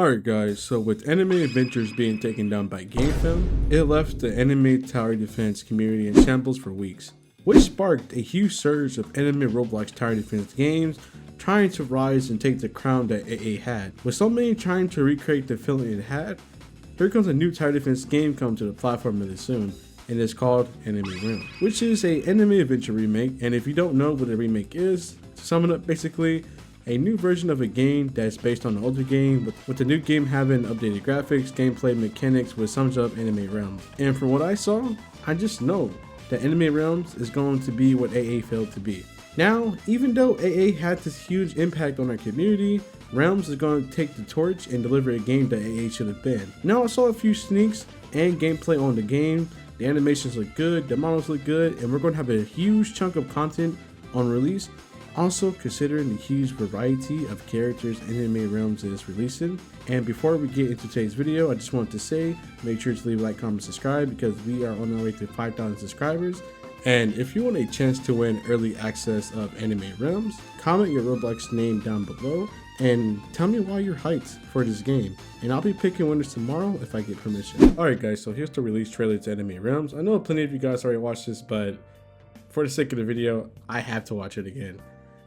Alright guys, so with Anime Adventures being taken down by GameFam, it left the anime tower defense community in shambles for weeks, which sparked a huge surge of anime Roblox tower defense games trying to rise and take the crown that AA had. With so many trying to recreate the feeling it had, here comes a new tower defense game coming to the platform really soon, and it's called Anime Realms, which is a anime adventure remake. And if you don't know what a remake is, to sum it up, basically a new version of a game that's based on the older game, with the new game having updated graphics, gameplay mechanics, which sums up Anime Realms. And from what I saw, I just know that Anime Realms is going to be what AA failed to be. Now, even though AA had this huge impact on our community, Realms is going to take the torch and deliver a game that AA should have been. Now, I saw a few sneaks and gameplay on the game. The animations look good, the models look good, and we're going to have a huge chunk of content on release. Also, considering the huge variety of characters Anime Realms is releasing. And before we get into today's video, I just wanted to say, make sure to leave a like, comment, subscribe, because we are on our way to 5,000 subscribers. And if you want a chance to win early access of Anime Realms, comment your Roblox name down below and tell me why you're hyped for this game. And I'll be picking winners tomorrow if I get permission. Alright guys, so here's the release trailer to Anime Realms. I know plenty of you guys already watched this, but for the sake of the video, I have to watch it again.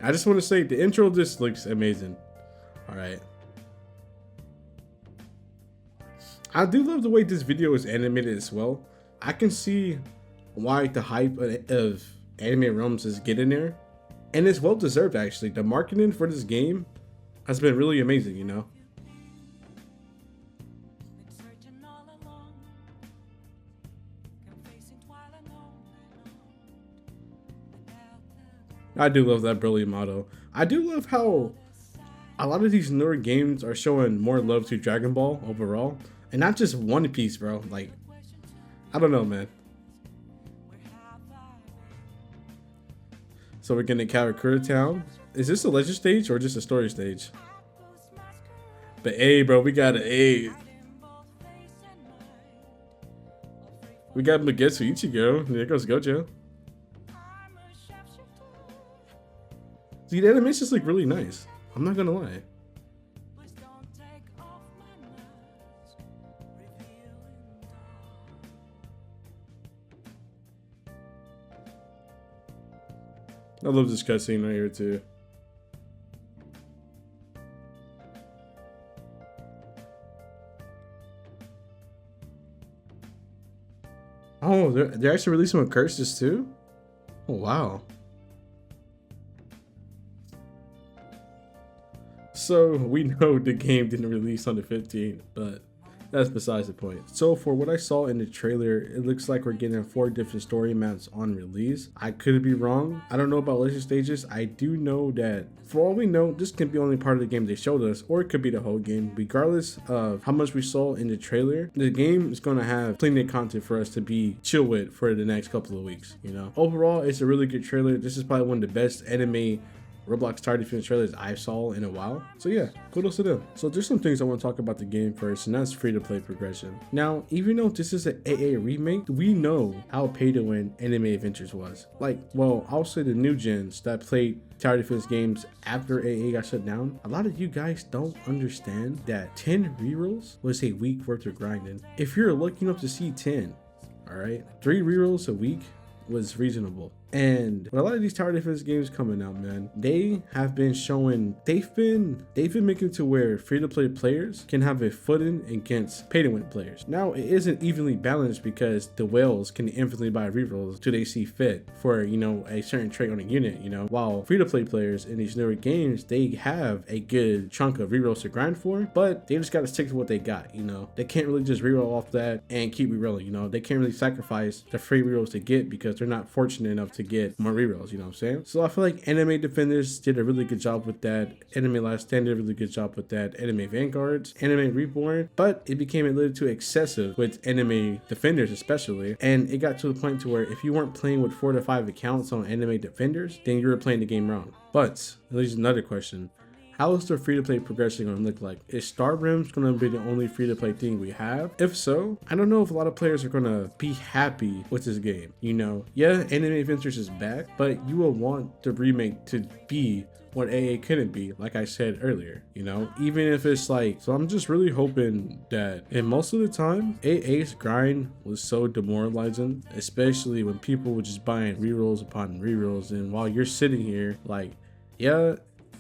I just want to say the intro just looks amazing. Alright. I do love the way this video is animated as well. I can see why the hype of Anime Realms is getting there. And it's well deserved actually. The marketing for this game has been really amazing, you know. I do love that brilliant motto. I do love how a lot of these newer games are showing more love to Dragon Ball overall, and not just One Piece, bro. Like, I don't know, man. So we're getting Karakura Town. Is this a legend stage or just a story stage? But hey, bro, we got an A. We got Magetsu Ichigo. There goes Gojo. See, the animations look really nice. I'm not gonna lie. I love this cutscene right here too. Oh, they're actually releasing with curses too? Oh, wow. So we know the game didn't release on the 15th, but that's besides the point. So for what I saw in the trailer, it looks like we're getting 4 different story maps on release. I could be wrong. I don't know about legend stages. I do know that for all we know, this can be only part of the game they showed us, or it could be the whole game. Regardless of how much we saw in the trailer, the game is going to have plenty of content for us to be chill with for the next couple of weeks, you know. Overall, it's a really good trailer. This is probably one of the best anime Roblox tower defense trailers I saw in a while. So yeah, kudos to them. So there's some things I want to talk about the game first, and that's free-to-play progression. Now, even though this is an AA remake, we know how pay-to-win Anime Adventures was. Like, well, I'll say the new gens that played tower defense games after AA got shut down, a lot of you guys don't understand that 10 rerolls was a week worth of grinding. If you're looking up to see 10, all right, 3 rerolls a week was reasonable. And with a lot of these tower defense games coming out, man, they have been showing, they've been making it to where free-to-play players can have a footing against pay-to-win players. Now, it isn't evenly balanced because the whales can infinitely buy rerolls till they see fit for, you know, a certain trait on a unit, you know, while free-to-play players in these newer games, they have a good chunk of rerolls to grind for, but they just got to stick to what they got, you know. They can't really just reroll off that and keep rerolling, you know. They can't really sacrifice the free rerolls to get because they're not fortunate enough to get more rerolls, you know what I'm saying? So I feel like Anime Defenders did a really good job with that. Anime Last Stand did a really good job with that. Anime Vanguards, Anime Reborn, but it became a little too excessive with Anime Defenders especially, and it got to the point to where if you weren't playing with 4 to 5 accounts on Anime Defenders, then you were playing the game wrong. But there's another question. how is the free-to-play progression going to look like? Is Star Realms going to be the only free-to-play thing we have? If so, I don't know if a lot of players are going to be happy with this game. You know, yeah, Anime Adventures is back, but you will want the remake to be what AA couldn't be, like I said earlier, you know, even if it's like, so I'm just really hoping that, and most of the time, AA's grind was so demoralizing, especially when people were just buying rerolls upon rerolls, and while you're sitting here, like, yeah,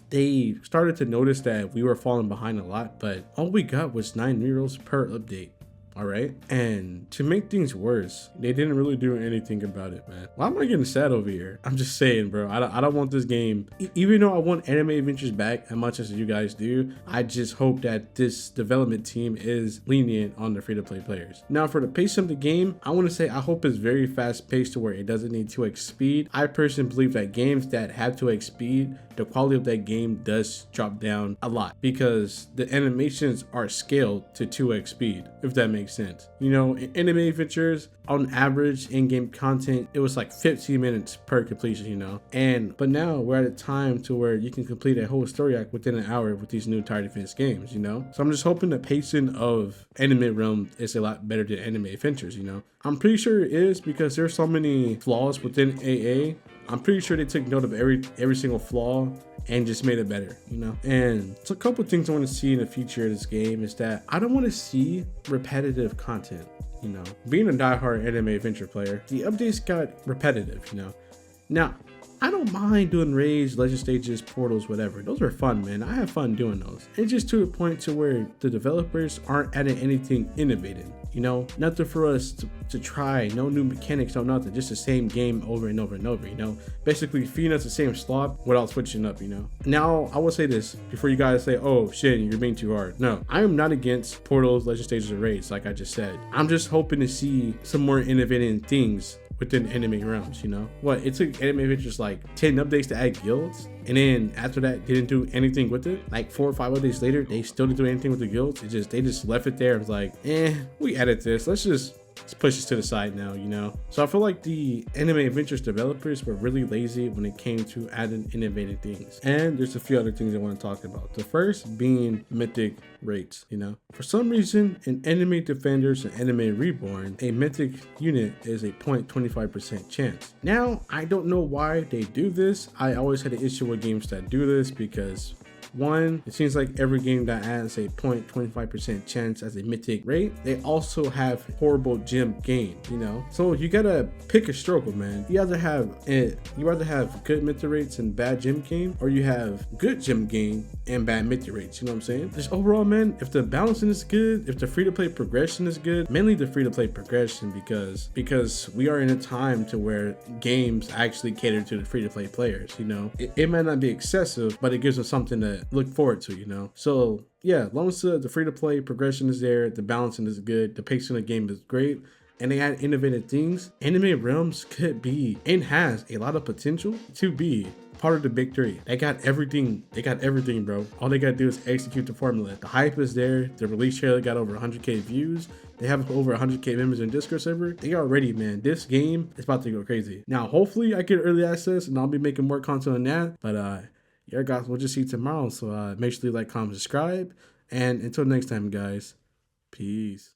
they started to notice that we were falling behind a lot, but all we got was 9 rerolls per update. All right, and to make things worse, they didn't really do anything about it, man. Why am I getting sad over here? I'm just saying, bro, I don't want this game, even though I want Anime Adventures back as much as you guys do. I just hope that this development team is lenient on the free-to-play players. Now, for the pace of the game, I want to say I hope it's very fast-paced to where it doesn't need 2x speed. I personally believe that games that have 2x speed, the quality of that game does drop down a lot because the animations are scaled to 2x speed, if that makes sense. You know, in Anime Adventures, on average in-game content, it was like 15 minutes per completion, you know, but now we're at a time to where you can complete a whole story arc within an hour with these new tower defense games, you know. So I'm just hoping the pacing of Anime Realm is a lot better than Anime Adventures, you know. I'm pretty sure it is because there's so many flaws within AA. I'm pretty sure they took note of every single flaw and just made it better, you know. And so a couple things I want to see in the future of this game is that I don't want to see repetitive content, you know. Being a diehard Anime Adventure player, the updates got repetitive, you know. Now, I don't mind doing raids, legend stages, portals, whatever. Those are fun, man. I have fun doing those. It's just to a point to where the developers aren't adding anything innovative. You know, nothing for us to try, no new mechanics, no nothing, just the same game over and over and over, you know, basically feeding us the same slop without switching up, you know. Now, I will say this before you guys say, oh shit, you're being too hard. No, I am not against portals, legend stages, or raids, like I just said. I'm just hoping to see some more innovative things within Anime Realms, you know. What, it took Anime Adventures like 10 updates to add guilds, and then after that didn't do anything with it. Like 4 or 5 updates later, they still didn't do anything with the guilds. They just left it there. It was like, we added this, let's push this to the side now, you know. So I feel like the Anime Adventures developers were really lazy when it came to adding innovative things. And there's a few other things I want to talk about. The first being mythic rates, you know. For some reason, in Anime Defenders and Anime Reborn, a mythic unit is a 0.25% chance. Now, I don't know why they do this. I always had an issue with games that do this because one, it seems like every game that adds a 0.25% chance as a mythic rate, they also have horrible gem gain, you know. So you gotta pick a struggle, man. You either have good mythic rates and bad gem gain, or you have good gem gain and bad mythic rates. You know what I'm saying? Just overall, man, if the balancing is good, if the free-to-play progression is good, mainly the free-to-play progression, because we are in a time to where games actually cater to the free-to-play players. You know, it might not be excessive, but it gives us something to look forward to, you know. So yeah, as long as the free-to-play progression is there, the balancing is good, the pacing of the game is great, and they add innovative things, Anime Realms could be and has a lot of potential to be part of the big three. They got everything, bro. All they gotta do is execute the formula. The hype is there. The release trailer got over 100k views. They have over 100k members in Discord server. They are ready, man. This game is about to go crazy. Now, hopefully I get early access and I'll be making more content on that, but yeah, guys, we'll just see you tomorrow. So make sure you like, comment, subscribe. And until next time, guys, peace.